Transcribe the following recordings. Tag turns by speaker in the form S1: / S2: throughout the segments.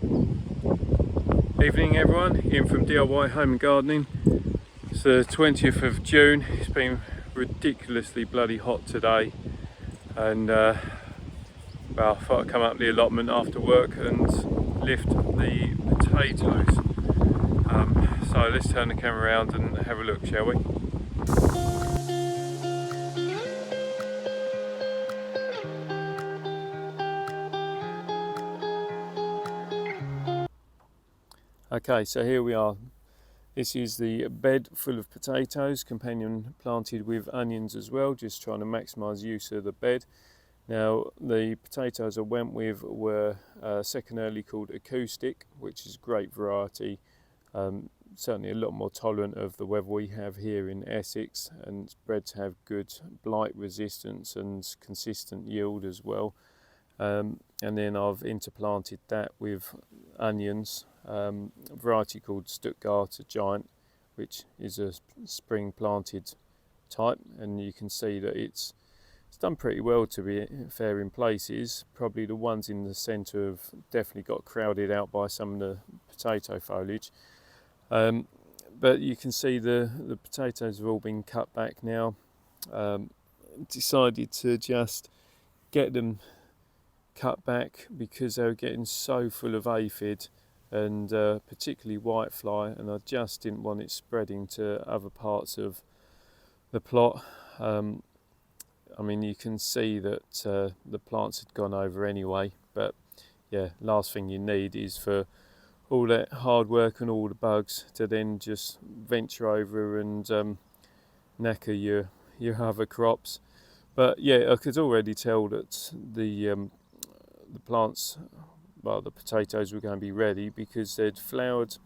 S1: Evening everyone, Ian from DIY Home and Gardening. It's the 20th of June. It's been ridiculously bloody hot today, and well, I thought I'd come up the allotment after work and lift the potatoes. So let's turn the camera around and have a look, shall we? Okay, so here we are. This is the bed full of potatoes, companion planted with onions as well, just trying to maximise use of the bed. Now, the potatoes I went with were second early called Acoustic, which is a great variety. Certainly a lot more tolerant of the weather we have here in Essex, and it's bred to have good blight resistance and consistent yield as well. And then I've interplanted that with onions, a variety called Stuttgarter Giant, which is a spring planted type, and you can see that it's done pretty well, to be fair, in places. Probably the ones in the centre have definitely got crowded out by some of the potato foliage. But you can see the potatoes have all been cut back now. Decided to just get them cut back because they were getting so full of aphid and particularly whitefly, and I just didn't want it spreading to other parts of the plot. I mean, you can see that the plants had gone over anyway, but yeah, last thing you need is for all that hard work and all the bugs to then just venture over and knacker your other crops. But yeah, I could already tell that the plants, well, the potatoes were going to be ready because they'd flowered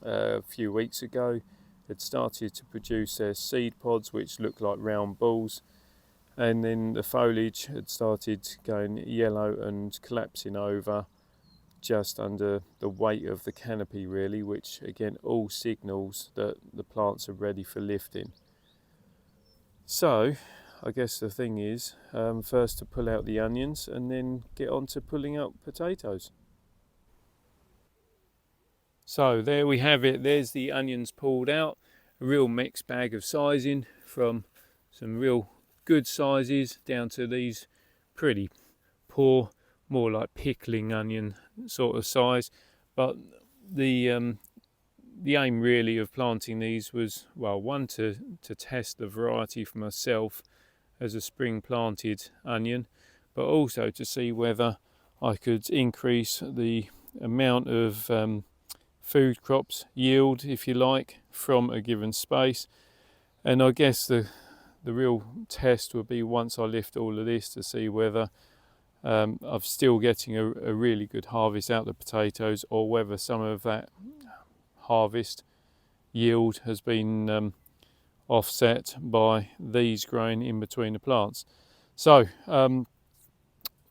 S1: a few weeks ago. They'd started to produce their seed pods, which looked like round balls, and then the foliage had started going yellow and collapsing over just under the weight of the canopy, really, which again all signals that the plants are ready for lifting. So I guess the thing is, first to pull out the onions and then get on to pulling out potatoes. So there we have it. There's the onions pulled out. A real mixed bag of sizing, from some real good sizes down to these pretty poor, more like pickling onion sort of size. But the aim really of planting these was, well, one, to test the variety for myself as a spring planted onion, but also to see whether I could increase the amount of food crops yield, if you like, from a given space. And I guess the real test would be once I lift all of this to see whether I'm still getting a really good harvest out of the potatoes, or whether some of that harvest yield has been offset by these growing in between the plants. So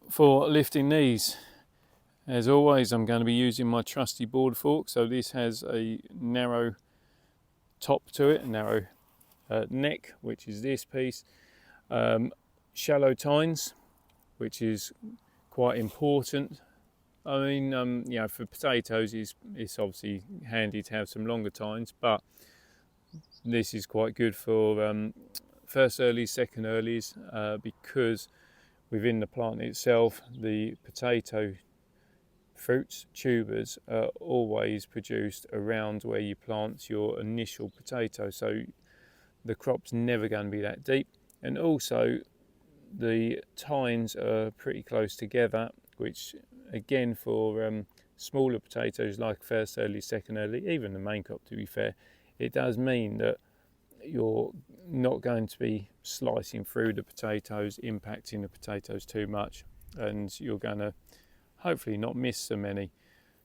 S1: for lifting these, as always, I'm going to be using my trusty board fork. So this has a narrow top to it, a narrow neck, which is this piece, shallow tines, which is quite important. I mean, you know, for potatoes it's obviously handy to have some longer tines, but this is quite good for first earlies, second earlies, because within the plant itself, the potato fruits, tubers, are always produced around where you plant your initial potato, so the crop's never going to be that deep. And also the tines are pretty close together, which again for smaller potatoes like first early, second early, even the main crop, to be fair, it does mean that you're not going to be slicing through the potatoes, impacting the potatoes too much, and you're going to hopefully not miss so many.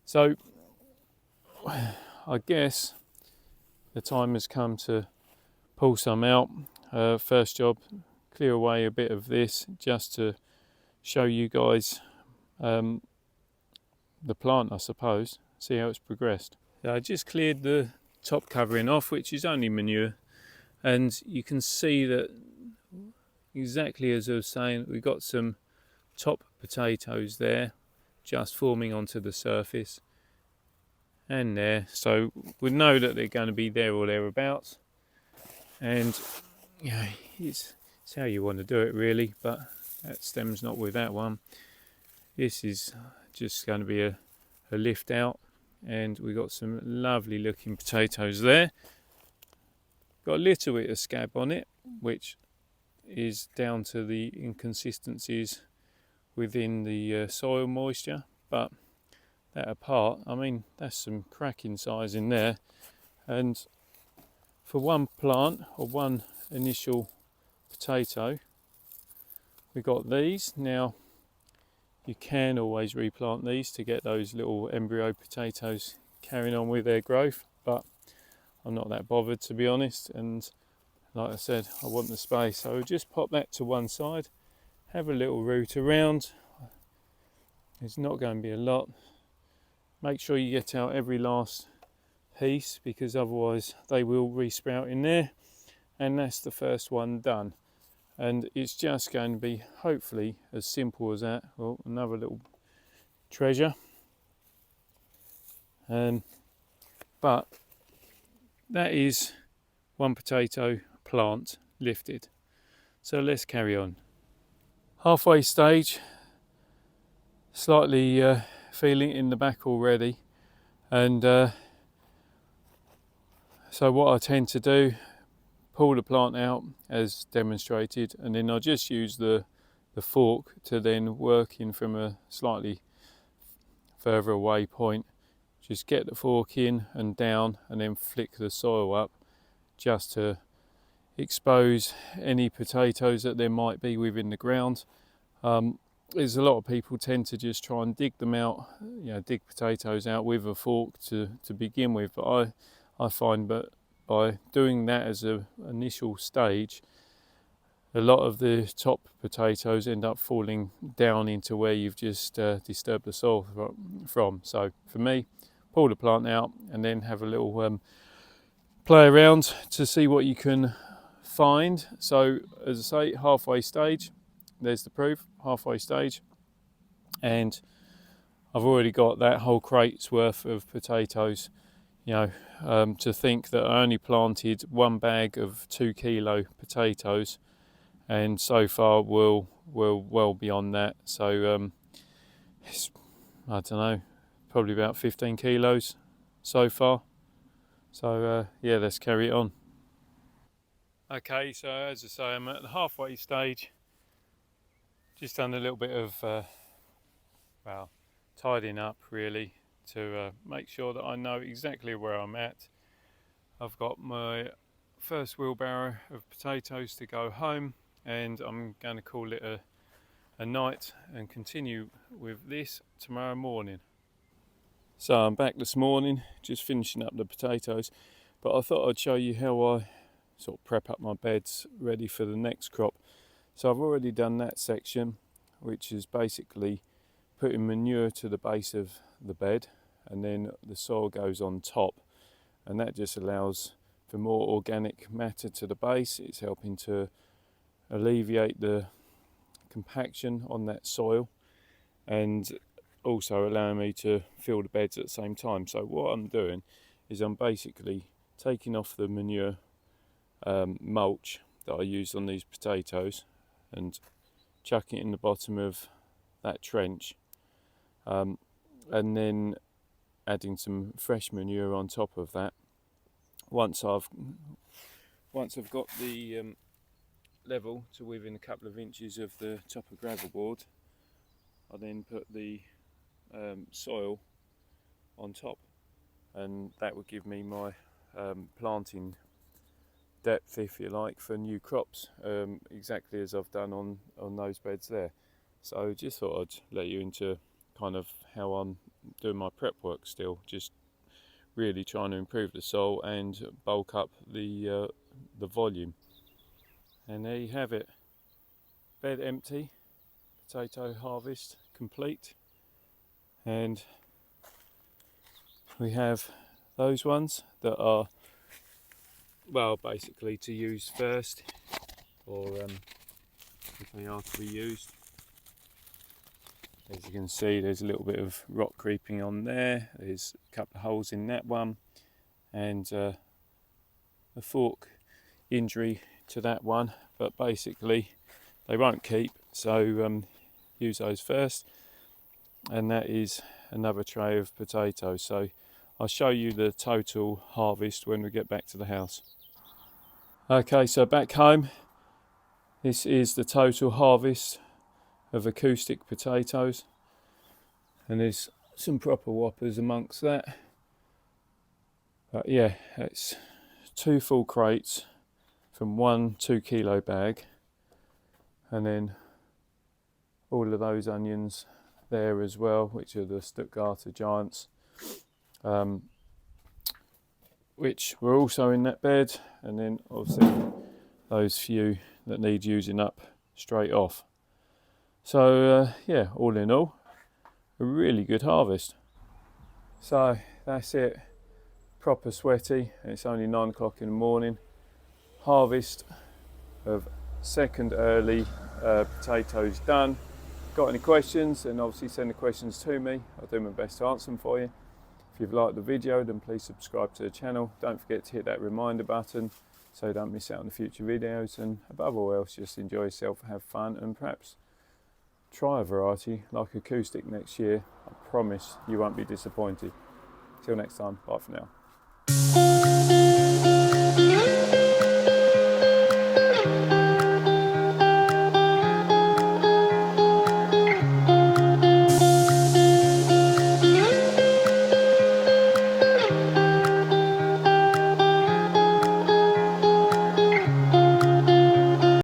S1: So I guess the time has come to pull some out. First job, clear away a bit of this just to show you guys the plant, I suppose, see how it's progressed. I just cleared the top covering off, which is only manure, and you can see that exactly as I was saying, we got some top potatoes there just forming onto the surface. and there, so we know that they're going to be there or thereabouts. And yeah, it's how you want to do it really, but that stem's not with that one. This is just going to be a lift out, and we got some lovely looking potatoes there. Got a little bit of scab on it, which is down to the inconsistencies within the soil moisture, but that apart, I mean, that's some cracking size in there. And for one plant or one initial potato, we got these. Now you can always replant these to get those little embryo potatoes carrying on with their growth, but I'm not that bothered, to be honest, and like I said, I want the space, so just pop that to one side, have a little root around. There's not going to be a lot. Make sure you get out every last piece, because otherwise they will resprout in there, and that's the first one done. And it's just going to be hopefully as simple as that. Well, another little treasure, but that is one potato plant lifted. So let's carry on. Halfway stage, slightly feeling it in the back already, and so what I tend to do, pull the plant out as demonstrated, and then I just use the fork to then work in from a slightly further away point. Just get the fork in and down, and then flick the soil up just to expose any potatoes that there might be within the ground. There's a lot of people tend to just try and dig them out, dig potatoes out with a fork to begin with, but I find that by doing that as an initial stage, a lot of the top potatoes end up falling down into where you've just disturbed the soil from. So for me, pull the plant out and then have a little play around to see what you can find. So as I say, halfway stage, there's the proof, halfway stage, and I've already got that whole crate's worth of potatoes. To think that I only planted one bag of 2 kilo potatoes, and so far we're well beyond that. So it's, I don't know, probably about 15 kilos so far. So yeah, let's carry it on. Okay, so as I say, I'm at the halfway stage. Just done a little bit of tidying up really, to make sure that I know exactly where I'm at. I've got my first wheelbarrow of potatoes to go home, and I'm going to call it a night and continue with this tomorrow morning. So I'm back this morning, just finishing up the potatoes, but I thought I'd show you how I sort of prep up my beds ready for the next crop. So I've already done that section, which is basically putting manure to the base of the bed, and then the soil goes on top, and that just allows for more organic matter to the base. It's helping to alleviate the compaction on that soil, and also allowing me to fill the beds at the same time. So what I'm doing is I'm basically taking off the manure mulch that I used on these potatoes and chucking it in the bottom of that trench, and then adding some fresh manure on top of that. Once I've got the level to within a couple of inches of the top of gravel board, I then put the soil on top, and that would give me my planting depth, if you like, for new crops, exactly as I've done on those beds there. So just thought I'd let you into kind of how I'm doing my prep work still, just really trying to improve the soil and bulk up the volume. And there you have it, bed empty, potato harvest complete, and we have those ones that are, well, basically to use first, or if they are to be used. As you can see, there's a little bit of rock creeping on there. There's a couple of holes in that one, and a fork injury to that one, but basically they won't keep, so use those first. And that is another tray of potatoes, so I'll show you the total harvest when we get back to the house. Okay, so back home, this is the total harvest of acoustic potatoes, and there's some proper whoppers amongst that. But yeah, it's 2 full crates from 1 2-kilo bag, and then all of those onions there as well, which are the Stuttgarter giants, which were also in that bed, and then obviously those few that need using up straight off. So yeah, all in all, a really good harvest. So that's it, proper sweaty. It's only 9 o'clock in the morning. Harvest of second early potatoes done. Got any questions, then obviously send the questions to me. I'll do my best to answer them for you. If you've liked the video, then please subscribe to the channel. Don't forget to hit that reminder button so you don't miss out on the future videos, and above all else, just enjoy yourself, have fun, and perhaps try a variety like Acoustic next year. I promise you won't be disappointed. Till next time, bye for now.